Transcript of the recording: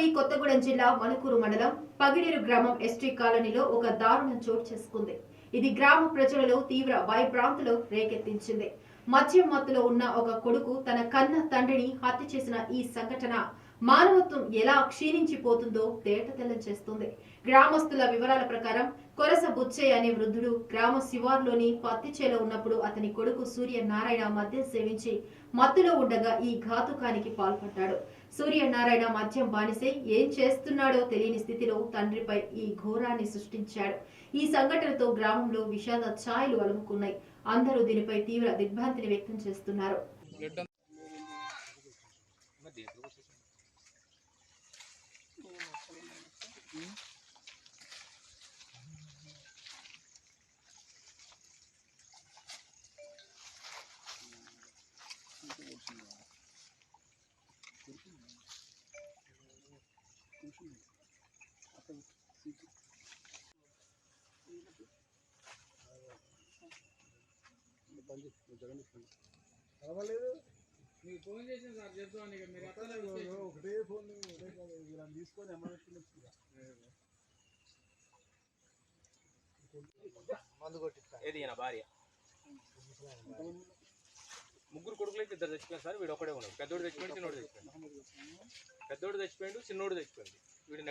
భద్రాద్రి కొత్తగూడెం జిల్లా మణుకూరు మండలం పగిడేరు గ్రామం ఎస్టీ కాలనీలో ఒక దారుణం చోటు చేసుకుంది. ఇది గ్రామ ప్రజలలో తీవ్ర భయభ్రాంతులు రేకెత్తించింది. మద్యం మత్తులో ఉన్న ఒక కొడుకు తన కన్న తండ్రిని హత్య చేసిన ఈ సంఘటన మానవత్వం ఎలా క్షీణించిపోతుందో తేటతెల్లం చేస్తుంది. గ్రామస్తుల వివరాల ప్రకారం కొరస బుచ్చయ్య అనే వృద్ధుడు గ్రామ శివార్లోని పత్తి చేలో ఉన్నప్పుడు అతని కొడుకు సూర్యనారాయణ మద్యం సేవించి మత్తులో ఉండగా ఈ ఘాతుకానికి పాల్పడ్డాడు. సూర్యనారాయణ మద్యం బానిసై ఏం చేస్తున్నాడో తెలియని స్థితిలో తండ్రిపై ఈ ఘోరాన్ని సృష్టించాడు. ఈ సంఘటనతో గ్రామంలో విషాద ఛాయలు అలుముకున్నాయి. అందరూ దీనిపై తీవ్ర దిగ్భ్రాంతిని వ్యక్తం చేస్తున్నారు. పర్వాలేదు, మీకు ఫోన్ చేసిన సార్ చెప్తాను. ఇక మీరు ఒకటే ఫోన్ తీసుకొని మందు కొట్టి భార్య ముగ్గురు కొడుకులైతే ఇద్దరు చచ్చిపోయారు సార్. వీడు ఒకడే ఉన్నాడు. పెద్దోడు చచ్చిపోయాడు, చిన్నోడు చచ్చిపోయాడు. పెద్దోడు చచ్చిపోయాడు, చిన్నోడు చచ్చిపోయాడు. వీడు